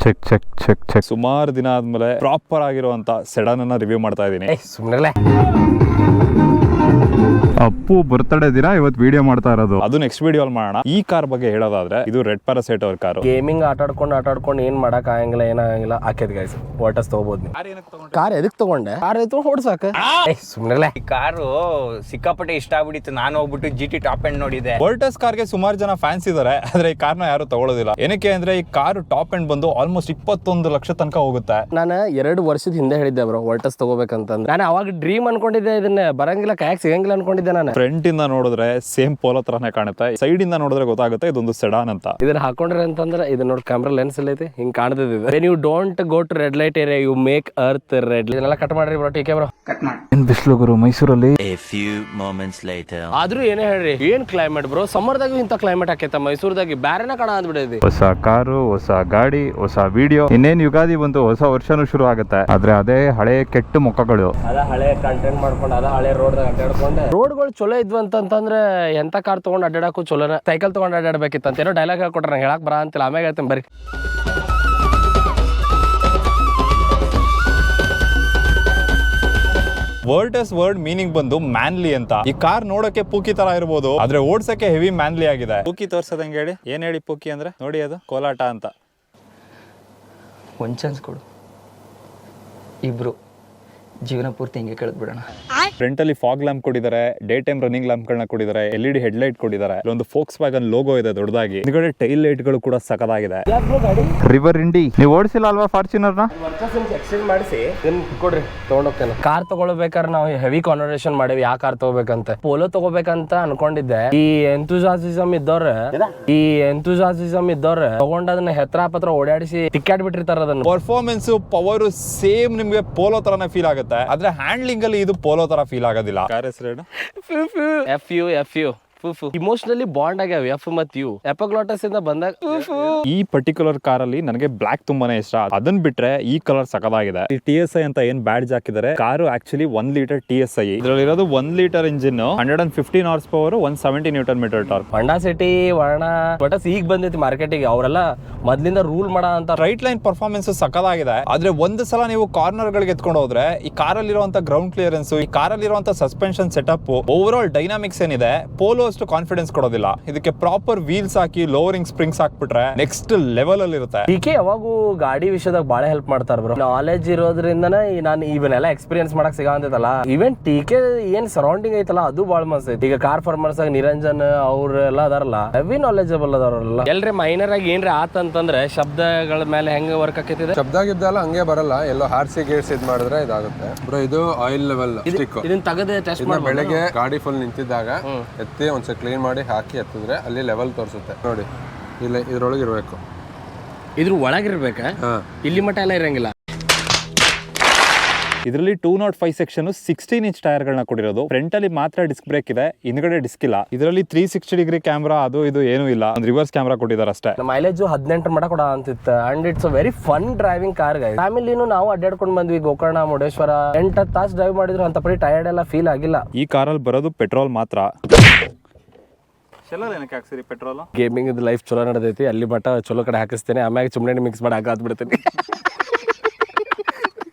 Check check check check. ಸುಮಾರು ದಿನ ಆದ್ಮೇಲೆ ಪ್ರಾಪರ್ ಆಗಿರುವಂತ ಸೆಡಾನ್ ಅನ್ನ ರಿವ್ಯೂ ಮಾಡ್ತಾ ಇದೀನಿ. ಸುಮ್ಮನೆ ಅಪ್ಪು ಬರ್ತ್ಡೇ ದಿನ ಇವತ್ತು ವಿಡಿಯೋ ಮಾಡ್ತಾ ಇರೋದು. ಅದು ನೆಕ್ಸ್ಟ್ ವಿಡಿಯೋ ಅಲ್ಲಿ ಮಾಡೋಣ. ಈ ಕಾರ್ ಬಗ್ಗೆ ಹೇಳೋದಾದ್ರೆ ಇದು ರೆಡ್ ಪ್ಯಾರಾಸೈಟ್ ಅವ್ರ ಕಾರು. ಗೇಮಿಂಗ್ ಆಟಾಡ್ಕೊಂಡು ಏನ್ ಮಾಡಕ್ ಆಗಂಗಿಲ್ಲ ಏನಾಗಂಗಿಲ್ಲ ಹಾಕಿದ್ ಗೈಸ್ ವಾಟರ್ಸ್ ತಗೋಬಹುದು ನೀವು. ಕಾರ್ ಎದಕ್ ತಗೊಂಡೆ? ಕಾರ್ ಎತ್ತು ಹೊಡ್ಸಾಕ. ಸುಮ್ಮನೆ ಈ ಕಾರು ಸಿಕ್ಕಾಪಟ್ಟೆ ಇಷ್ಟ ಆಗ್ಬಿಟ್ಟಿತ್ತು. ನಾನು ಹೋಗ್ಬಿಟ್ಟು GT ಟಾಪ್ ಎಂಡ್ ನೋಡಿದೆ. ವರ್ಟಸ್ ಕಾರ್ಗೆ ಸುಮಾರು ಜನ ಫ್ಯಾನ್ಸ್ ಇದಾರೆ, ಆದ್ರೆ ಈ ಕಾರ್ನ ಯಾರು ತಗೊಳ್ಳೋದಿಲ್ಲ. ಏನಕ್ಕೆ ಅಂದ್ರೆ ಈ ಕಾರು ಟಾಪ್ ಎಂಡ್ ಬಂದು ಆಲ್ಮೋಸ್ಟ್ 21 ಲಕ್ಷ ತನಕ ಹೋಗುತ್ತೆ. ನಾನು 2 ವರ್ಷದ ಹಿಂದೆ ಹೇಳಿದ್ದೆ ಬ್ರೋ ವರ್ಟಸ್ ತಗೋಬೇಕಂತಂದ್ರೆ. ನಾನು ಅವಾಗ ಡ್ರೀಮ್ ಅನ್ಕೊಂಡಿದ್ದೆ, ಇದನ್ನ ಬರಂಗಿಲ್ಲ ಕಾಯಕ್ ಸಿಗಂಗಿಲ್ಲ ಅನ್ಕೊಂಡಿದ್ದೆ. ನಾನು ಫ್ರಂಟ್ ಇಂದ ನೋಡಿದ್ರೆ ಸೇಮ್ ಪೋಲೋ ತರಾನೇ ಕಾಣುತ್ತೆ, ಸೈಡ್ ಇಂದ ನೋಡಿದ್ರೆ ಗೊತ್ತಾಗುತ್ತೆ ಇದೊಂದು ಸೆಡಾನ್ ಅಂತ. ಇದನ್ನ ಹಾಕೊಂಡ್ರೆ ಅಂತಂದ್ರೆ ಇದು ನೋಡಿ ಕ್ಯಾಮ್ರಾ ಲೆನ್ಸ್ ಎಲ್ಲ ಐತಿ, ಹಿಂಗ್ ಕಾಣ್ತದೆ. When you don't go to red light area you make earth red. ಇದನ್ನೆಲ್ಲ ಕಟ್ ಮಾಡ್ರಿ ಬ್ರೋ. ಟೀಕೆ ಬ್ರೋ ಕಟ್ ಮಾಡಿ. ಏನ್ ಬಿಸಿಲು ಗುರು ಮೈಸೂರಲ್ಲಿ. A few moments later. ಆದ್ರೂ ಏನೇ ಹೇಳ್ರಿ, ಏನ್ ಕ್ಲೈಮೇಟ್ ಬ್ರೋ. ಸಮ್ಮರ್ದಾಗ ಇಂತ ಕ್ಲೈಮೇಟ್ ಆಕೈತ ಮೈಸೂರದಾಗ, ಬ್ಯಾರೆನ ಕಾಣ ಅಂದ್ಬಿಡೈತಿ. ಹೊಸ ಕಾರು, ಹೊಸ ಗಾಡಿ, ಹೊಸ ವಿಡಿಯೋ. ಇನ್ನೇನ್ ಯುಗಾದಿ ಬಂತು, ಹೊಸ ವರ್ಷನೂ ಶುರು ಆಗುತ್ತೆ. ಆದ್ರೆ ಅದೇ ಹಳೆ ಕೆಟ್ಟ ಮುಖಗಳು. ಅದ ಹಳೆ ಕಂಟೆಂಟ್ ಮಾಡ್ಕೊಂಡು ಅದ ಹಳೆ ರೋಡ್ ಅಡ್ಡಾಡ್ಕೊಂಡು. ರೋಡ್ಗಳು ಚಲೋ ಇದ್ವು ಅಂತಂದ್ರೆ ಎಂತ ಕಾರ್ ತಗೊಂಡ್ ಅಡ್ಡಾಡಕ್ಕೂ ಚಲೋನ. ಸೈಕಲ್ ತಗೊಂಡ್ ಅಡ್ಡಾಡ್ಬೇಕಿತ್ತು ಅಂತ ಏನೋ ಡೈಲಾಗ್ ಹೇಳ್ಕೊಟ್ರೆ ನಂಗೆ ಹೇಳಕ್ ಬರ ಅಂತಿಲ್ಲ. ಆಮೇಲೆ ಹೇಳ್ತೀನಿ ಬರ್ರಿ. ವರ್ಟಸ್ ವರ್ಡ್ ಮೀನಿಂಗ್ ಬಂದು ಮ್ಯಾನ್ಲಿ ಅಂತ. ಈ ಕಾರ್ ನೋಡಕ್ಕೆ ಪೂಕಿ ತರ ಇರಬಹುದು, ಆದ್ರೆ ಓಡ್ಸಕ್ಕೆ ಹೆವಿ ಮ್ಯಾನ್ಲಿ ಆಗಿದೆ. ಪೂಕಿ ತೋರ್ಸದಂಗೆ ಹೇಳಿ, ಏನ್ ಹೇಳಿ ಪೂಕಿ ಅಂದ್ರೆ? ನೋಡಿ ಅದು ಕೋಲಾಟ ಅಂತ. ಒಂದ್ ಚಾನ್ಸ್ ಕೊಡು, ಇಬ್ರು ಜೀವನ ಪೂರ್ತಿ ಹಿಂಗೆ ಕಳೆದ್ಬಿಡೋಣ. ಫ್ರಂಟ್ ಅಲ್ಲಿ ಫಾಗ್ ಲ್ಯಾಂಪ್ ಕೊಟ್ಟಿದ್ದಾರೆ, ಡೇ ಟೈಮ್ ರನ್ನಿಂಗ್ ಲ್ಯಾಂಪ್ ಗಳನ್ನ ಕೊಟ್ಟಿದ್ದಾರೆ, LED ಹೆಡ್ ಲೈಟ್ ಕೊಟ್ಟಿದ್ದಾರೆ. ಒಂದು ಫೋಕ್ಸ್ ವ್ಯಾಗನ್ ಲೋಗೋ ಇದೆ ದೊಡ್ಡದಾಗಿ. ಹಿಂದ್ಗಡೆ ಟೈಲ್ ಲೈಟ್ ಗಳು ಕೂಡ ಸಖತ್ತಾಗಿದೆ. ರಿವರ್ ಇಂಡಿ ನೀವು ಓಡಿಸಿಲ್ಲ ಅಲ್ವಾ ಫಾರ್ಚುನರ್ ನ? ಎಕ್ಸ್ಚೇಂಜ್ ಮಾಡಿಸಿ ಕೊಡ್ರಿ, ತಗೊಂಡೋಗ್ತೇನೆ. ಕಾರ್ ತಗೊಳ್ಬೇಕಾದ್ರೆ ನಾವು ಹೆವಿ ಕಾನ್ವರ್ಸೇಷನ್ ಮಾಡೇವಿ ಯಾವ ಕಾರ್ ತಗೋಬೇಕಂತ. ಪೋಲೋ ತಗೋಬೇಕಂತ ಅನ್ಕೊಂಡಿದ್ದೆ. ಈ ಎಂತೂಸಾಸಿಸಮ್ ಇದ್ದವ್ರ ತಗೊಂಡ್ ಅದನ್ನ ಹೆತ್ರ ಪತ್ರ ಓಡಾಡಿಸಿ ಟಿಕ್ಕಾಡ್ ಬಿಟ್ಟಿರ್ತಾರ. ಅದನ್ನ ಪರ್ಫಾರ್ಮೆನ್ಸ್ ಪವರ್ ಸೇಮ್ ನಿಮ್ಗೆ ಪೋಲೋ ತರಾನೇ ಫೀಲ್ ಆಗುತ್ತೆ, ಆದ್ರೆ ಹ್ಯಾಂಡ್ಲಿಂಗ್ ಅಲ್ಲಿ ಇದು ಪೋಲೋ ತರ ಫೀಲ್ ಆಗೋದಿಲ್ಲ. ಕಾರ್ ಹೆಸರೇನು? FU ಇಮೋಷನಲಿ ಬಾಂಡ್ ಆಗ್ಯಾವ ಎಫ್ ಮತ್ ಯು. ಎಪಗ್ಲಾಟಸ್ ಇಂದ ಬಂದಾಗ ಈ ಪರ್ಟಿಕ್ಯುಲರ್ ಕಾರ್ ಅಲ್ಲಿ ನನಗೆ ಬ್ಲಾಕ್ ತುಂಬಾನೇ ಇಷ್ಟ. ಅದನ್ನ ಬಿಟ್ರೆ ಈ ಕಲರ್ ಸಖತ್ತಾಗಿದೆ. ಈ TSI ಅಂತ ಏನ್ ಬ್ಯಾಡ್ಜ್ ಹಾಕಿದ್ದಾರೆ. Car actually 1 litre TSI. ಇದ್ರಲ್ಲಿ ಇರೋದು 1 litre engine, 115 horse power, 170 newton metre torque. Honda City Verna ಬಟಸ್ ಈಗ ಬಂದೈತಿ ಮಾರ್ಕೆಟಿಗೆ. ಅವರೆಲ್ಲ ಮೊದ್ಲಿಂದ ರೂಲ್ ಮಾಡೋ ಅಂತ. ರೈಟ್ ಲೈನ್ ಪರ್ಫಾರ್ಮೆನ್ಸ್ ಸಖತ್ತಾಗಿದೆ, ಆದ್ರೆ ಒಂದು ಸಲ ನೀವು ಕಾರ್ನರ್ ಗಳಿಗೆ ಎತ್ಕೊಂಡು ಹೋದ್ರೆ ಈ ಕಾರಲ್ಲಿ ಇರುವಂತ ಗ್ರೌಂಡ್ ಕ್ಲಿಯರೆನ್ಸ್, ಈ ಕಾರಲ್ಲಿ ಇರುವಂತ suspension setup, over all dynamics ಏನಿದೆ ಪೋಲೋ ಅಷ್ಟು ಕಾನ್ಫಿಡೆನ್ಸ್ ಕೊಡೋದಿಲ್ಲ. ಇದಕ್ಕೆ ಪ್ರಾಪರ್ ವೀಲ್ಸ್ ಹಾಕಿ ಲೋವರಿಂಗ್ ಸ್ಪ್ರಿಂಗ್ಸ್ ಹಾಕ್ಬಿಟ್ರೆ ನೆಕ್ಸ್ಟ್ ಲೆವೆಲ್ ಅಲ್ಲಿ ಇರುತ್ತೆ. ಟೀಕೆ ಯಾವಾಗೂ ಗಾಡಿ ವಿಷಯದಾಗ ಬಾಳ ಹೆಲ್ಪ್ ಮಾಡ್ತಾರ ಬ್ರೋ. ನಾಲೆಜ್ ಇರೋದ್ರಿಂದನೇ ನಾನು ಇವನ್ನೆಲ್ಲ ಎಕ್ಸ್ಪೀರಿಯನ್ಸ್ ಮಾಡಕ್ ಸಿಗಂತೈತಲ್ಲ. ಈವನ್ ಟೀಕೆ ಏನ್ ಸರೌಂಡಿಂಗ್ ಐತಲ್ಲ ಅದು ಬಾಳ ಮಸ್ತ್ ಐತಿ. ಈಗ ಕಾರ್ ಫಾರ್ಮರ್ಸ್ ಆಗ ನಿರಂಜನ್ ಅವ್ರೆಲ್ಲ ಅದಾರಲ್ಲ, ಹೆವಿ ನಾಲೆಜಬಲ್ ಅದಾರಲ್ಲ. ಎಲ್ರಿ ಮೈನರ್ ಆಗಿ ಏನ್ರಿ ಆತಂತಂದ್ರೆ ಶಬ್ದಗಳ ಮೇಲೆ ಹೆಂಗ ವರ್ಕ್ ಆಕೈತಿದೆ. ಶಬ್ದ ಗಿಬ್ದ ಹಂಗೆ ಬರಲ್ಲ, ಎಲ್ಲೋ ಹಾರ್ಸಿ ಗೇಟ್ಸ್ ಇದ್ ಮಾಡಿದ್ರೆ ಇದಾಗುತ್ತೆ ಬ್ರೋ. ಇದು ಆಯಿಲ್ ಲೆವೆಲ್ ಸ್ಟಿಕ್. ಇದನ್ನ ತೆಗೆದು ಟೆಸ್ಟ್ ಮಾಡಿ ಬೆಳಗ್ಗೆ ಗಾಡಿ ಫುಲ್ ನಿಂತಿದ್ದಾಗ ಎತ್ತಿ ಒಂದ್ಸಲ ಕ್ಲೀನ್ ಮಾಡಿ ಹಾಕಿ ಎತ್ತಿದ್ರೆ ಅಲ್ಲಿ ಲೆವೆಲ್ ತೋರಿಸುತ್ತೆ ನೋಡಿ. ಇಲ್ಲ ಇದ್ರೊಳಗೆ ಇರಬೇಕು, ಇದ್ರ ಒಳಗಿರ್ಬೇಕಾ? ಇಲ್ಲಿ ಮಟ್ಟ ಎಲ್ಲ ಇರಂಗಿಲ್ಲ. ಇದರಲ್ಲಿ 205 ಸೆಕ್ಷನ್ 16 ಇಂಚ್ ಟೈರ್ ಗಳನ್ನ ಕೊಟ್ಟಿರೋದು. ಫ್ರಂಟ್ ಅಲ್ಲಿ ಮಾತ್ರ ಡಿಸ್ಕ್ ಬ್ರೇಕ್ ಇದೆ, ಹಿಂದ್ಗಡೆ ಡಿಸ್ಕ್ ಇಲ್ಲ. ಇದರಲ್ಲಿ 360 ಡಿಗ್ರಿ ಕ್ಯಾಮ್ರಾ ಅದು ಇದು ಏನೂ ಇಲ್ಲ, ಒಂದು ರಿವರ್ಸ್ ಕ್ಯಾಮ್ರಾ ಕೊಟ್ಟಿದ್ದಾರೆ ಅಷ್ಟೇ. ಮೈಲೇಜ್ 18 ಮಟ ಕೊಡ ಅಂತಿತ್ತು. And it's very fun driving car guys. ಫ್ಯಾಮಿಲಿನೂ ನಾವು ಅಡ್ಡಾಡ್ಕೊಂಡು ಬಂದ್ವಿ ಗೋಕರ್ಣ ಮುರುಡೇಶ್ವರ. 8 ತಾಸು ಡ್ರೈವ್ ಮಾಡಿದ್ರು ಅಂತ ಪರಿ ಟೈರ್ಡ್ ಎಲ್ಲ ಫೀಲ್ ಆಗಿಲ್ಲ. ಈ ಕಾರಲ್ಲಿ ಬರೋದು ಪೆಟ್ರೋಲ್ ಮಾತ್ರ. ಪೆಟ್ರೋಲ್ ಗೇಮಿಂಗ್ ಲೈಫ್ ಚಲೋ ನಡೆದೈತಿ. ಅಲ್ಲಿ ಮಟ್ಟ ಚಲೋ ಕಡೆ ಹಾಕಿಸ್ತೇನೆ, ಆಮ್ಯಾಗ ಸುಮ್ಮನೆ ಮಿಕ್ಸ್ ಮಾಡಿ ಹಾಕಾದ್ಬಿಡ್ತೇನೆ.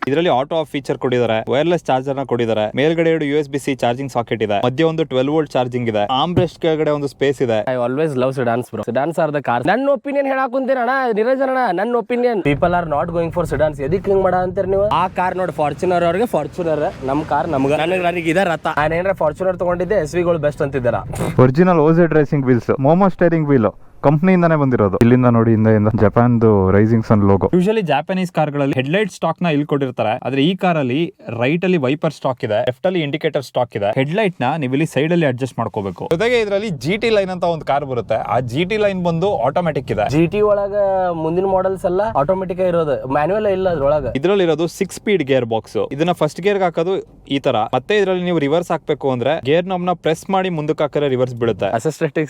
ಇದರಲ್ಲಿ ಆಟೋ ಆಫ್ ಫೀಚರ್ ಕೊಟ್ಟಿದ್ದಾರೆ, ವೈರ್ಲೆಸ್ ಚಾರ್ಜರ್ ನ ಕೊಟ್ಟಿದ್ದಾರೆ, ಮೇಲ್ಗಡೆ 2 USB-C ಚಾರ್ಜಿಂಗ್ ಸಾಕೆಟ್ ಇದೆ, ಮಧ್ಯೆ ಒಂದು 12 ವೋಲ್ಟ್ ಚಾರ್ಜಿಂಗ್ ಇದೆ, ಆರ್ಮ್ ರೆಸ್ಟ್ ಕೆಳಗಡೆ ಒಂದು ಸ್ಪೇಸ್ ಇದೆ. I always love sedans bro. Sedans are the car. ನನ್ನ ಒಪಿನಿಯನ್ ಹೇಳಕ್ ಕುಂತೀನಿ ಅಣ್ಣ, ನಿರಂಜನ್ ಅಣ್ಣ. ನನ್ನ opinion people are not going for sedans. ಎದಕ್ಕೆ ಹಿಂಗ್ ಮಾಡ ಅಂತೀರಿ ನೀವು? ಆ ಕಾರ್ ನೋಡಿ ಫಾರ್ಚುನರ್ ಅವ್ರಿಗೆ ಫಾರ್ಚುನರ್, ನಮ್ ಕಾರ್ ನಮ್ಗೆ. ನನಗೆ ಇದ ರಥ. ನಾನೇನ್ರ ಫಾರ್ಚುನರ್ ತಗೊಂಡಿದ್ದೆ, SV ಗಳು ಬೆಸ್ಟ್ ಅಂತಿದ್ದಾರ. Original OZ racing wheels, Momo steering wheel ಕಂಪ್ನಿಯಿಂದಾನೇ ಬಂದಿರೋದು. ಇಲ್ಲಿಂದ ನೋಡಿ, ಇಂದ ಜಪಾನ್ದು rising sun logo. Usually Japanese ಕಾರ್ಗಳಲ್ಲಿ ಹೆಡ್ಲೈಟ್ ಸ್ಟಾಕ್ ನ ಇಲ್ಲಿ ಕೊಟ್ಟಿರ್ತಾರೆ, ಆದ್ರೆ ಈ ಕಾರಲ್ಲಿ ರೈಟ್ ಅಲ್ಲಿ ವೈಪರ್ ಸ್ಟಾಕ್ ಇದೆ, ಲೆಫ್ಟ್ ಅಲ್ಲಿ ಇಂಡಿಕೇಟರ್ ಸ್ಟಾಕ್ ಇದೆ. ಹೆಡ್ಲೈಟ್ ನ ನೀವು ಇಲ್ಲಿ ಸೈಡ್ ಅಲ್ಲಿ ಅಡ್ಜಸ್ಟ್ ಮಾಡ್ಕೋಬೇಕು. ಜೊತೆಗೆ ಇದರಲ್ಲಿ GT ಲೈನ್ ಅಂತ ಒಂದು ಕಾರ್ ಬರುತ್ತೆ. ಆ GT ಲೈನ್ ಬಂದು ಆಟೋಮೆಟಿಕ್ ಇದೆ. GT ಒಳಗ ಮುಂದಿನ ಮಾಡೆಲ್ಸ್ ಎಲ್ಲ ಆಟೋಮೆಟಿಕ್ ಇರೋದು, ಮ್ಯಾನ್ಯುವಲ್ ಇಲ್ಲ ಅದ್ರೊಳಗ. ಇದರಲ್ಲಿ ಇರೋದು 6 ಸ್ಪೀಡ್ ಗೇರ್ ಬಾಕ್ಸ್. ಇದನ್ನ ಫಸ್ಟ್ ಗೇರ್ ಹಾಕೋದು ಈ ತರ. ಮತ್ತೆ ಇದರಲ್ಲಿ ನೀವು ರಿವರ್ಸ್ ಹಾಕ್ಬೇಕು ಅಂದ್ರೆ ಗೇರ್ ನಾಬ್ನ ಪ್ರೆಸ್ ಮಾಡಿ ಮುಂದಕ್ಕೆ ಹಾಕಿದ್ರೆ ರಿವರ್ಸ್ ಬೀಳುತ್ತೆ. ಅಸಿಸ್ಟೆಂಟ್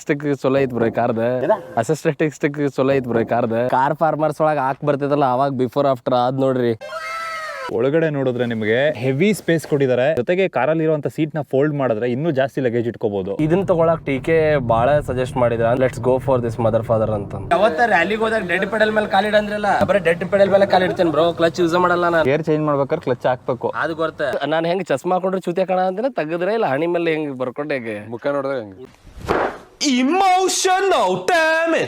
ಚಲೋ ಐತ್ ಬ್ರೋ ಕಾರ್ದ. ಅಸಿಸ್ಟೆಂಟ್ ಚಲೋ ಐತ್ ಬ್ರೋ ಕಾರ್ದ. ಕಾರ್ ಫಾರ್ಮರ್ಸ್ ಒಳಗ ಹಾಕ್ ಬರ್ತಿದಲ್ಲ ಅವಾಗ ಬಿಫೋರ್ ಆಫ್ಟರ್ ಅದ್ ನೋಡ್ರಿ. ಒಳಗಡೆ ನೋಡಿದ್ರೆ ನಿಮಗೆ ಹೆವಿ ಸ್ಪೇಸ್ ಕೊಟ್ಟಿದ್ದಾರೆ, ಜೊತೆಗೆ ಕಾರಲ್ಲಿ ಇರುವಂತ ಸೀಟ್ ನ ಫೋಲ್ಡ್ ಮಾಡಿದ್ರೆ ಇನ್ನೂ ಜಾಸ್ತಿ ಲಗೇಜ್ ಇಟ್ಕೋಬಹುದು. ಇದನ್ನ ತಗೊಳಕ್ ಟೀಕೆ ಬಾಳ ಸಜೆಸ್ಟ್ ಮಾಡಿದ್ರ, let's go for this mother father ಅಂತ. ಅವತ್ತ ರ್ಯಾಲಿಗೆ ಹೋದಾಗ ಡೆಡ್ ಪೆಡಲ್ ಮೇಲೆ ಕಾಲಿಡ ಅಂದ್ರಲ್ಲ, ಬರೀ ಡೆಡ್ ಪೆಡಲ್ ಮೇಲೆ ಕಾಲಿಡ್ತೇನೆ ಬ್ರೋ, ಕ್ಲಚ್ ಯೂಸ್ ಮಾಡಲ್ಲ ನಾನು. ಗೇರ್ ಚೇಂಜ್ ಮಾಡ್ಬೇಕಾದ್ರೆ ಕ್ಲಚ್ ಹಾಕ್ಬೇಕು. ಅದು ಗೊತ್ತ. ನಾನು ಹೆಂಗ್ ಚಸ್ಮಾ ಹಾಕೊಂಡ್ರೆ ಚೂತೆ ಕಾಣ ಅಂತಾನೆ ತೆಗದ್ರೆ ಇಲ್ಲ ಹಣಿ ಮೇಲೆ ಹೆಂಗ್ ಬರ್ಕೊಂಡೆ ಮುಖ ನೋಡಿದ್ರೆ ಹೆಂಗೆ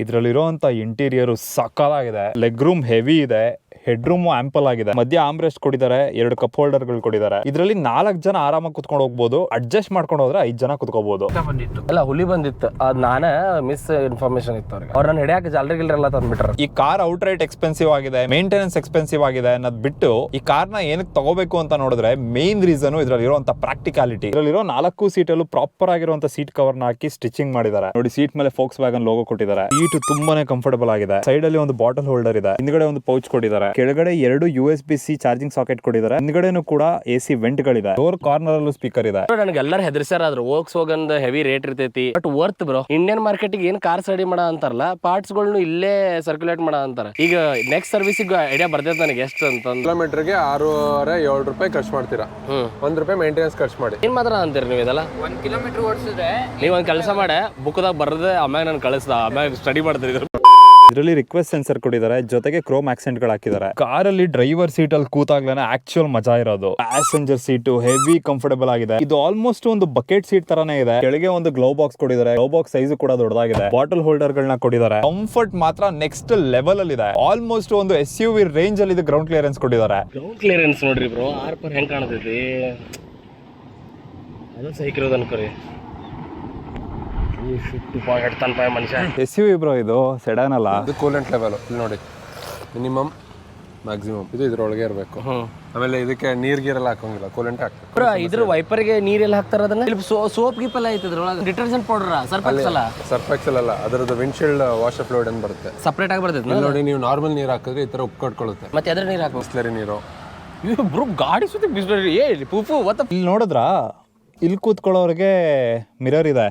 ಇದ್ರಲ್ಲಿರುವಂತ ಇಂಟೀರಿಯರ್ ಸಕ್ಕತ್ತಾಗಿದೆ. ಲೆಗ್ ರೂಮ್ ಹೆವಿ ಇದೆ, ಹೆಡ್ ರೂಮ್ ಆಂಪಲ್ ಆಗಿದೆ, ಮಧ್ಯ ಆಮ್ರೆಸ್ಟ್ ಕೊಟ್ಟಿದ್ದಾರೆ, 2 ಕಪ್ ಹೋಲ್ಡರ್ ಗಳು ಕೊಟ್ಟಿದ್ದಾರೆ. ಇದರಲ್ಲಿ 4 ಜನ ಆರಾಮಾಗಿ ಕುತ್ಕೊಂಡು ಹೋಗ್ಬೋದು, ಅಡ್ಜಸ್ಟ್ ಮಾಡ್ಕೊಂಡು ಹೋದ್ರೆ 5 ಜನ ಕುತ್ಕೋಬಹುದು. ಎಲ್ಲ ಹುಲಿ ಬಂದಿತ್ತು, ಅದ್ ನಾನೇ ಮಿಸ್ ಇನ್ಫಾರ್ಮೇಶನ್ ಇತ್ತು ಅವ್ರಿಗೆ. ಅವ್ರ ನಾನು ಹಿಡಿಯಾಕ ಜಾಲರಿ ಗಿಲ್ರೆಲ್ಲ ತಂದ್ಬಿಟ್ರ. ಈ ಕಾರ್ ಔಟ್ ರೈಟ್ ಎಕ್ಸ್ಪೆನ್ಸಿವ್ ಆಗಿದೆ, ಮೇಂಟೆನೆನ್ಸ್ ಎಕ್ಸ್ಪೆನ್ಸಿವ್ ಆಗಿದೆ ಅನ್ನೋದ್ ಬಿಟ್ಟು ಈ ಕಾರ್ ನ ಏನಕ್ಕೆ ತಗೋಬೇಕು ಅಂತ ನೋಡಿದ್ರೆ ಮೇನ್ ರೀಸನ್ ಇದ್ರಲ್ಲಿರುವಂತ ಪ್ರಾಕ್ಟಿಕಾಲಿಟಿ. ಇದರಲ್ಲಿರೋ 4 ಸೀಟಲ್ಲೂ ಪ್ರಾಪರ್ ಆಗಿರುವಂತ ಸೀಟ್ ಕವರ್ ನ ಹಾಕಿ ಸ್ಟಿಚಿಂಗ್ ಮಾಡಿದ್ದಾರೆ ನೋಡಿ. ಸೀಟ್ ಮೇಲೆ ಫೋಕ್ಸ್ ವ್ಯಾಗನ್ ಲೋಗೋ ಕೊಟ್ಟಿದ್ದಾರೆ. ಸೀಟ್ ತುಂಬಾನೇ ಕಂಫರ್ಟಬಲ್ ಆಗಿದೆ. ಸೈಡ್ ಅಲ್ಲಿ ಒಂದು ಬಾಟಲ್ ಹೋಲ್ಡರ್ ಇದೆ, ಹಿಂದ್ಗಡೆ ಒಂದು ಪೌಚ್ ಕೊಟ್ಟಿದ್ದಾರೆ, ಕೆಳಗಡೆ 2 USB-C ಚಾರ್ಜಿಂಗ್ ಸಾಕೆಟ್ ಕೊಟ್ಟಿದ್ದಾರೆ, ಹಿಂದ್ಗಡೆನೂ ಕೂಡ AC ವೆಂಟ್ ಗಳಿದೆ, ಡೋರ್ ಕಾರ್ನರ್ ಅಲ್ಲೂ ಸ್ಪೀಕರ್ ಇದೆ. ನನಗೆ ಎಲ್ಲರೂ ಹೆದರ್ಸ್ಯಾರ, ವೋಕ್ಸ್ ವ್ಯಾಗನ್ ಹೆವಿ ರೇಟ್ ಇರ್ತೈತಿ, but worth bro. Indian market ಏನ್ ಕಾರ್ ಸ್ಟಡಿ ಮಾಡ ಅಂತಾರಲ್ಲ, ಪಾರ್ಟ್ಸ್ ಗಳನ್ನು ಇಲ್ಲೇ ಸರ್ಕ್ಯುಲೇಟ್ ಮಾಡ ಅಂತಾರ. ಈಗ ನೆಕ್ಸ್ಟ್ ಸರ್ವಿಸ್ ಐಡಿಯಾ ಬರ್ತೈತೆ ನನಗೆ ಎಷ್ಟು ಅಂತ. ಕಿಲೋಮೀಟರ್ಗೆ 6.5-7 ರೂಪಾಯಿ ಖರ್ಚು ಮಾಡ್ತೀರಾ, 1 ರೂಪಾಯಿ ಮೇಂಟೆನೆನ್ಸ್ ಖರ್ಚು ಮಾಡಿ. ಏನ್ ಮಾತ್ರ ಅಂತೀರಿ ನೀವು ಇದೆಲ್ಲ? 1 ಕಿಲೋಮೀಟರ್ ಓಡಿಸಿದ್ರೆ ನೀವ್ ಒಂದ್ ಕೆಲಸ ಮಾಡ, ಬುಕ್ದಾಗ ಬರ್ದೆ ಆಮ್ಯಾಗ ನಾನು ಕಳಿಸ್ದ, ಆಮ್ಯಾಗ ಸ್ಟಡಿ ಮಾಡ್ತಿದ್ರು. ಇದರಲ್ಲಿ ರಿಕ್ವೆಸ್ಟ್ ಸೆನ್ಸರ್ ಕೊಟ್ಟಿದ್ದಾರೆ, ಜೊತೆಗೆ ಕ್ರೋಮ್ ಆಕ್ಸೆಂಟ್ ಗಳು ಹಾಕಿದ್ದಾರೆ. ಕಾರಲ್ಲಿ ಡ್ರೈವರ್ ಸೀಟ್ ಅಲ್ಲಿ ಕೂತಾಗ್ಲೇನೆ ಆಕ್ಚುಯಲ್ ಮಜಾ ಇರೋದು. ಪ್ಯಾಸೆಂಜರ್ ಸೀಟ್ ಹೆವಿ ಕಂಫರ್ಟಬಲ್ ಆಗಿದೆ. ಇದು ಆಲ್ಮೋಸ್ಟ್ ಒಂದು ಬಕೆಟ್ ಸೀಟ್ ತರಾನೇ ಇದೆ. ಕೆಳಗೆ ಒಂದು ಗ್ಲೌ ಬಾಕ್ಸ್ ಕೊಟ್ಟಿದ್ದಾರೆ, ಗ್ಲೌ ಬಾಕ್ಸ್ ಸೈಜ್ ಕೂಡ ದೊಡ್ಡದಾಗಿದೆ. ಬಾಟಲ್ ಹೋಲ್ಡರ್ ಗಳನ್ನ ಕೊಟ್ಟಿದ್ದಾರೆ. ಕಂಫರ್ಟ್ ಮಾತ್ರ ನೆಕ್ಸ್ಟ್ ಲೆವೆಲ್ ಅಲ್ಲಿ ಇದೆ. ಆಲ್ಮೋಸ್ಟ್ ಒಂದು SUV ರೇಂಜ್ ಅಲ್ಲಿ ಇದು ಗ್ರೌಂಡ್ ಕ್ಲಿಯರೆನ್ಸ್ ಕೊಟ್ಟಿದ್ದಾರೆ. ಗ್ರೌಂಡ್ ಕ್ಲಿಯರೆನ್ಸ್ ನೋಡ್ರಿ ಬ್ರೋ, ಆರ್ಪರ್ ಹೆಂಗ್ ಕಾಣತೈತಿ, ಅದು ಸೈಕಿರೋದು ಅನ್ಕೋರಿ. ಮನುಷ್ಯ SUV ಬ್ರೋ, ಇದು ಸೆಡಾನ್ ಅಲ್ಲ. ಇದು ಕೂಲೆಂಟ್ ಲೆವೆಲ್ ಇಲ್ಲಿ ನೋಡಿ, ಮಿನಿಮಮ್ ಮ್ಯಾಕ್ಸಿಮಮ್ ಇದು ಇದ್ರೊಳಗೆ ಇರಬೇಕು. ಆಮೇಲೆ ಇದಕ್ಕೆ ನೀರ್ ಗೀರೆಲ್ಲ ಹಾಕೋಂಗಿಲ್ಲ, ಕೂಲೆಂಟ್ ಹಾಕ್ಬೇಕು. ಇದ್ರ ವೈಪರ್ಗೆ ನೀರೆಲ್ಲ ಹಾಕ್ತಾರ, ಅದನ್ನ ಸೋಪ್ ಗೀಪ್ ಎಲ್ಲ ಐತಿ ಇದ್ರೊಳಗೆ. Detergent powder, Surf Excel Surf Excel ಅಲ್ಲ, ಅದರದ್ದು ವಿಂಡ್ಶೀಲ್ಡ್ ವಾಶರ್ ಫ್ಲೂಯಿಡ್ ಅಂತ ಬರುತ್ತೆ, ಸಪ್ರೇಟ್ ಆಗಿ ಬರ್ತೈತಿ. ಇಲ್ಲಿ ನೋಡಿ, ನೀವು ನಾರ್ಮಲ್ ನೀರು ಹಾಕಿದ್ರೆ ಈ ತರ ಉಪ್ಪು ಕಟ್ಕೊಳ್ಳುತ್ತೆ. ಮತ್ತೆ ಅದ್ರ ನೀರು ಹಾಕೋ ಬಿಸ್ಲರಿ ನೀರು. ಬ್ರೋ ಗಾಡಿ ಸುತ್ತ ಬಿಸ್ಲರಿ ಪೂಪು ಇಲ್ಲಿ ನೋಡಿದ್ರಾ, ಇಲ್ಲಿ ಕೂತ್ಕೊಳ್ಳೋರಿಗೆ ಮಿರರ್ ಇದೆ,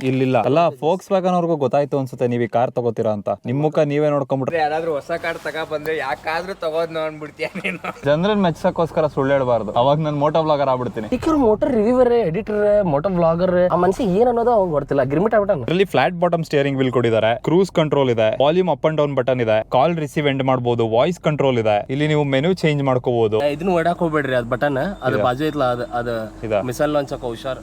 ಇಲ್ಲಿಲ್ಲ ಅಲ್ಲ. ಫೋಕ್ಸ್ ವ್ಯಾಗನ್ ಅವ್ರಿಗೂ ಗೊತ್ತಾಯ್ತು ಅನ್ಸುತ್ತೆ ನೀವು ಈ ಕಾರ್ ತಗೋತೀರಾ ಅಂತ. ನಿಮ್ ಮುಖ ನೀವೇ ನೋಡ್ಕೊಂಡ್ಬಿಟ್ರೆ ಯಾರಾದ್ರೂ ಹೊಸ ಕಾರ್ ತಗೋ ಬಂದ್ರೆ ಯಾಕಾದ್ರೂ ತಗೋದ್ ನೋಡ್ಬಿಡ್ತೀಯ ನೀನು. ಜನರನ್ನ ಮೆಚ್ಚಕ್ಕೋಸ್ಕರ ಸುಳ್ಳು ಹೇಳ್ಬಾರ್ದು, ಅವಾಗ ನಾನು ಮೋಟೋ ಬ್ಲಾಗರ್ ಆಗ್ಬಿಡ್ತೀನಿ. Motor reviewer, editor, moto blogger, ಆ ಮನುಷ್ಯ ಏನ್ ಅನ್ನೋದು ಅವ್ನು ಗೊತ್ತಿಲ್ಲ. ಗಿರ್ಮಿಟ್ ಆಗ್ಬಿಟ್ಟ. ಇದರಲ್ಲಿ ಫ್ಲಾಟ್ ಬಾಟಮ್ ಸ್ಟೇರಿಂಗ್ ವೀಲ್ ಕೊಟ್ಟಿದ್ದಾರೆ, ಕ್ರೂಸ್ ಕಂಟ್ರೋಲ್ ಇದೆ, volume up and down button ಇದೆ, ಕಾಲ್ ರಿಸೀವ್ ಎಂಡ್ ಮಾಡಬಹುದು, ವಾಯ್ಸ್ ಕಂಟ್ರೋಲ್ ಇದೆ. ಇಲ್ಲಿ ನೀವು ಮೆನು ಚೇಂಜ್ ಮಾಡ್ಕೋಬಹುದು. ಇದನ್ನ ಓಡಾಕ್ ಹೋಗ್ಬೇಡ್ರಿ, ಅದ್ ಬಟನ್ ಅದು ಬಾಜು ಐತ್ಲ, ಅದು ಮಿಸೈಲ್ ಲಾಂಚ್ ಹಾಕೋ ಹುಷಾರ್.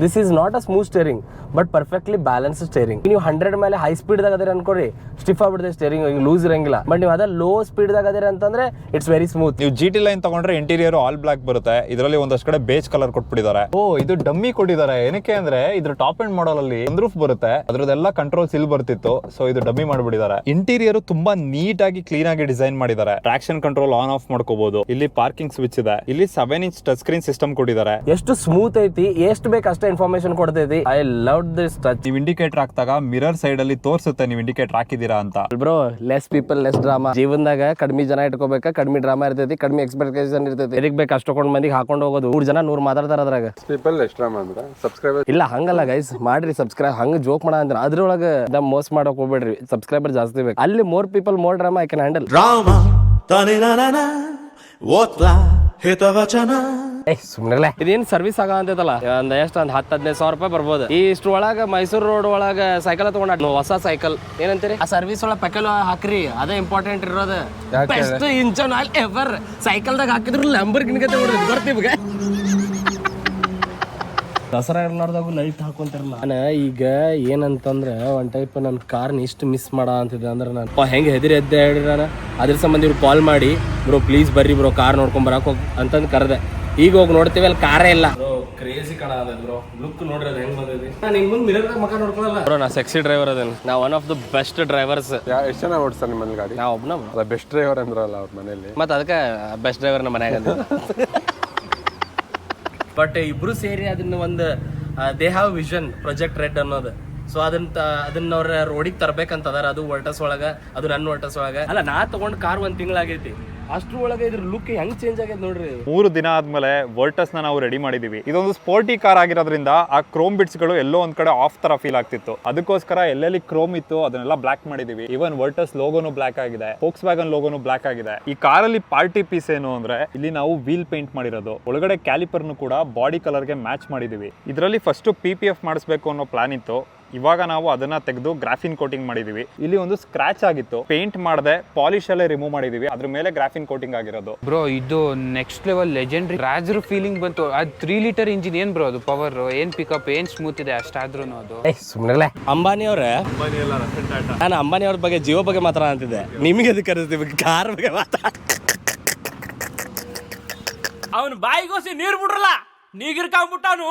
This is not a smooth steering but perfectly balance steering. ನೀವು 100 ಮೇಲೆ ಹೈ ಸ್ಪೀಡ್ ದಾಗ ಅದೇ ಅನ್ಕೋರಿ, ಸ್ಟಿಫ್ ಆಗ್ಬಿಡುತ್ತೆ ಸ್ಟೇರಿಂಗ್, ಲೂಸ್ ಇರಂಗಿಲ್ಲ. ಬಟ್ ನೀವು ಅದ ಲೋ ಸ್ಪೀಡ್ ದಾಗ ಅದೇ ಅಂತಂದ್ರೆ ಇಟ್ಸ್ ವೆರಿ ಸ್ಮೂತ್. ನೀವು GT ಲೈನ್ ತಗೊಂಡ್ರೆ ಇಂಟೀರಿಯರ್ ಆಲ್ ಬ್ಲಾಕ್ ಬರುತ್ತೆ. ಇದರಲ್ಲಿ ಒಂದಷ್ಟು ಕಡೆ ಬೇಜ್ ಕಲರ್ ಕೊಟ್ಬಿಟ್ಟಿದ್ದಾರೆ. ಇದು ಡಮ್ಮಿ ಕೊಟ್ಟಿದ್ದಾರೆ, ಏನಕ್ಕೆ ಅಂದ್ರೆ ಇದ್ರ ಟಾಪ್ ಎಂಡ್ ಮಾಡಲ್ ಅಲ್ಲಿ ಸನ್ ರೂಫ್ ಬರುತ್ತೆ, ಅದ್ರದ್ದೆಲ್ಲ ಕಂಟ್ರೋಲ್ಸ್ ಇಲ್ಲಿ ಬರ್ತಿತ್ತು, ಸೊ ಇದು ಡಮ್ಮಿ ಮಾಡ್ಬಿಟ್ಟಿದ್ದಾರೆ. ಇಂಟೀರಿಯರ್ ತುಂಬಾ ನೀಟ್ ಆಗಿ ಕ್ಲೀನ್ ಆಗಿ ಡಿಸೈನ್ ಮಾಡಿದ್ದಾರೆ. ಟ್ರಾಕ್ಷನ್ ಕಂಟ್ರೋಲ್ ಆನ್ ಆಫ್ ಮಾಡ್ಕೋಬಹುದು. ಇಲ್ಲಿ ಪಾರ್ಕಿಂಗ್ ಸ್ವಿಚ್ ಇದೆ. ಇಲ್ಲಿ 7 ಇಂಚ್ ಟಚ್ ಸ್ಕ್ರೀನ್ ಸಿಸ್ಟಮ್ ಕೊಟ್ಟಿದ್ದಾರೆ. ಎಷ್ಟು ಸ್ಮೂತ್ ಐತಿ, ಎಷ್ಟು ಬೇಕು ಅಷ್ಟೇ ಇನ್ಫಾರ್ಮೇಶನ್ ಕೊಡ್ತೈತಿ. I love this touch. ನೀವು ಇಂಡಿಕೇಟರ್ ಹಾಕ್ದಾಗ ಮಿರರ್ ಸೈಡ್ ಅಲ್ಲಿ ತೋರಿಸುತ್ತೆ ನೀವು ಇಂಡಿಕೇಟರ್ ಹಾಕಿದೀರಾ ಅಂತ. Bro, less people less drama. ಜೀವನದಾಗ ಕಡಿಮೆ ಜನ ಇಟ್ಕೋಬೇಕಾ, ಕಡಿಮೆ ಡ್ರಾಮಾ ಇರ್ತೈತಿ, ಕಡಿಮೆ ಎಕ್ಸ್ಪೆಕ್ಟೇಷನ್ ಇರ್ತೈತಿ. ಎದಕ್ ಬೇಕು ಅಷ್ಟೊಂದ್ ಮಂದಿಗೆ ಹಾಕೊಂಡು ಹೋಗೋದು. 100 ಜನ 100 ಮಾತಾಡ್ತಾರ ಅದ್ರಾಗ. ಪೀಪಲ್ ಎಕ್ಸ್ಟ್ರಾ ಅಂದ್ರೆ ಸಬ್ಸ್ಕ್ರೈಬರ್ ಇಲ್ಲ ಹಂಗಲ್ಲ ಗೈಸ್, ಮಾಡ್ರಿ ಸಬ್ಸ್ಕ್ರೈಬ್. ಹಂಗ ಜೋಕ್ ಮಾಡ ಅಂದ್ರೆ ಅದ್ರೊಳಗೆ ಮೋಸ ಮಾಡಕ್ ಹೋಗ್ಬೇಡ್ರಿ. ಸಬ್ಸ್ಕ್ರೈಬರ್ ಜಾಸ್ತಿ ಬೇಕು. ಅಲ್ಲಿ more people more drama I can handle. Drama ಹಿತವಚನ. ಸುಮ್ನೆ ಇದೇನ್ ಸರ್ವಿಸ್ ಆಗ ಅಂತೈತಲ್ಲ, ಒಂದ್ ಎಷ್ಟು ಒಂದ್ 10-15 ಸಾವಿರ ರೂಪಾಯಿ ಬರ್ಬೋದು. ಈ ಇಷ್ಟು ಒಳಗ ಮೈಸೂರು ರೋಡ್ ಒಳಗ ಸೈಕಲ್ ತಗೊಂಡ ಹೊಸ ಸೈಕಲ್ ಏನಂತೀರಿ, ಆ ಸರ್ವಿಸ್ ಒಳಗ ಪೆಕಲ್ ಹಾಕ್ರಿ, ಅದೇ ಇಂಪಾರ್ಟೆಂಟ್ ಇರೋದು. Best engine oil ever. ಸೈಕಲ್ದಾಗ ಹಾಕಿದ್ರು ಲಂಬರ್ಗಿನಿ ಬರ್ತೀವಿ. ದಸರಾ ಇರ್ಲಾರ್ದಾಗು ಲೈಟ್ ಹಾಕೊಂತಾರಲ್ಲ. ನಾನು ಈಗ ಏನಂತಂದ್ರೆ ಒಂದ್ ಟೈಪ್ ನನ್ನ ಕಾರ್ನ ಇಷ್ಟು ಮಿಸ್ ಮಾಡ ಅಂತಿದ್ದೆ. ಅಂದ್ರೆ ನಾನು ಹೆಂಗೆ ಹೆದರಿ ಎದ್ದೆ ಹೇಳಿ, ನಾನು ಅದ್ರ ಸಂಬಂಧ ಇವ್ರು ಕಾಲ್ ಮಾಡಿ ಬ್ರೋ ಪ್ಲೀಸ್ ಬರ್ರಿ ಬ್ರೋ ಕಾರ್ ನೋಡ್ಕೊಂಡ್ ಬರಾಕ್ ಹೋಗ್ ಅಂತಂದು ಕರೆದೆ. ಈಗ ಹೋಗಿ ನೋಡ್ತೀವಿ ಅಲ್ಲಿ ಕಾರೇ ಇಲ್ಲ. ಕ್ರೇಜಿ ಕಾಣ ಅದ ಬ್ರೋ, ಲುಕ್ ನೋಡ್ರಿ ಅದು ಹೆಂಗ್ ಬಂದಿದೆ. ನಾನು ಹಿಂಗ್ ಮುಂದೆ ಮಿರರ್ ಮಕ್ಕ ನೋಡ್ಕೊಳ್ಳಲ್ಲ ಬ್ರೋ. ನಾ ಸೆಕ್ಸಿ ಡ್ರೈವರ್ ಅದೇನು, ನಾ one of the best drivers. ಎಷ್ಟು ಜನ ಓಡಿಸ್ತಾರೆ ನಿಮ್ಮ ಮನೆ ಗಾಡಿ? ನಾ ಒಬ್ನ ಅದ ಬೆಸ್ಟ್ ಡ್ರೈವರ್ ಅಂದ್ರಲ್ಲ ಅವ್ರ ಮನೆಯಲ್ಲಿ, ಮತ್ತೆ ಅದಕ್ಕೆ ಬೆಸ್ಟ್ ಡ್ರೈವರ್ ನಮ್ಮ ಮನ್ಯಾಗ. ಬಟ್ ಇಬ್ರು ಸೇರಿ ಅದನ್ನ ಒಂದು they have vision project red ಅನ್ನೋದು. ಸೊ ಅದನ್ನ ಅವ್ರ ರೋಡಿಗೆ ತರ್ಬೇಕಂತ ಅದಾರ. ಅದು ವರ್ಟಸ್ ಒಳಗ, ಅದು ನನ್ನ ವರ್ಟಸ್ ಒಳಗ ಅಲ್ಲ. ನಾ ತಗೊಂಡ್ ಕಾರ್ 1 ತಿಂಗಳಾಗೈತಿ. ಅಷ್ಟ್ರ ಒಳಗೆ ಇದ್ರ ಲುಕ್ ಹೆಂಗ್ ಚೇಂಜ್ ಆಗೈತೆ ನೋಡ್ರಿ. 3 ದಿನ ಆದ್ಮೇಲೆ ವರ್ಟಸ್ ನಾವು ರೆಡಿ ಮಾಡಿದೀವಿ. ಇದೊಂದು ಸ್ಪೋರ್ಟಿ ಕಾರ್ ಆಗಿರೋದ್ರಿಂದ ಆ ಕ್ರೋಮ್ ಬಿಟ್ಸ್ ಗಳು ಎಲ್ಲೋ ಒಂದ್ ಕಡೆ ಆಫ್ ತರ ಫೀಲ್ ಆಗ್ತಿತ್ತು. ಅದಕ್ಕೋಸ್ಕರ ಎಲ್ಲೆಲ್ಲಿ ಕ್ರೋಮ್ ಇತ್ತು ಅದನ್ನೆಲ್ಲ ಬ್ಲಾಕ್ ಮಾಡಿದೀವಿ. ಇವನ್ ವರ್ಟಸ್ ಲೋಗೋನು ಬ್ಲಾಕ್ ಆಗಿದೆ, ಫೋಕ್ಸ್ ವ್ಯಾಗನ್ ಲೋಗೋನು ಬ್ಲಾಕ್ ಆಗಿದೆ. ಈ ಕಾರಲ್ಲಿ ಪಾರ್ಟಿ ಪೀಸ್ ಏನು ಅಂದ್ರೆ ಇಲ್ಲಿ ನಾವು ವೀಲ್ ಪೇಂಟ್ ಮಾಡಿರೋದು, ಒಳಗಡೆ ಕ್ಯಾಲಿಪರ್ನು ಕೂಡ ಬಾಡಿ ಕಲರ್ಗೆ ಮ್ಯಾಚ್ ಮಾಡಿದೀವಿ. ಇದರಲ್ಲಿ ಫಸ್ಟ್ PPF ಮಾಡಿಸ್ಬೇಕು ಅನ್ನೋ ಪ್ಲಾನ್ ಇತ್ತು. ಇವಾಗ ನಾವು ಅದನ್ನ ತೆಗೆದು ಗ್ರಾಫಿನ್ ಕೋಟಿಂಗ್ ಮಾಡಿದೀವಿ. ಇಲ್ಲಿ ಒಂದು ಸ್ಕ್ರಾಚ್ ಆಗಿತ್ತು, ಪೇಂಟ್ ಮಾಡದೆ ಪಾಲಿಶ್ ಅಲ್ಲೇ ರಿಮೂವ್ ಮಾಡಿದೀವಿ. ಅದ್ರ ಮೇಲೆ ಗ್ರಾಫಿನ್ ಕೋಟಿಂಗ್ ಆಗಿರೋದು. ಬ್ರೋ ಇದು next level legendary Roger feeling ಬಂತು. ಅದು 3 ಲೀಟರ್ ಇಂಜಿನ್ ಏನ್ ಬ್ರೋ ಅದು ಪವರ್, ಏನ್ ಪಿಕಪ್, ಏನ್ ಸ್ಮೂತ್ ಇದೆ ಅಷ್ಟಾದ್ರೂ ಅದು. ಸುಮ್ಮನೆ ಅಂಬಾನಿ ಅವ್ರೆ, ನಾನು ಅಂಬಾನಿ ಅವ್ರ ಬಗ್ಗೆ ಜಿಯೋ ಬಗ್ಗೆ ಮಾತ್ರ ಅಂತಿದ್ದೆ. ನಿಮಗೆ ಅದಕ್ಕೆ ಕರೆಸ್ತೀವಿ ಕಾರ್ ಬಗ್ಗೆ ಮಾತ್ರ. ಅವನ್ ಬಾಯಿಗೋಸಿ ನೀರ್ ಬಿಡ್ರಲ್ಲ, ನೀಗಿರ್ಕಾಗ್ಬಿಟ್ಟಾನು.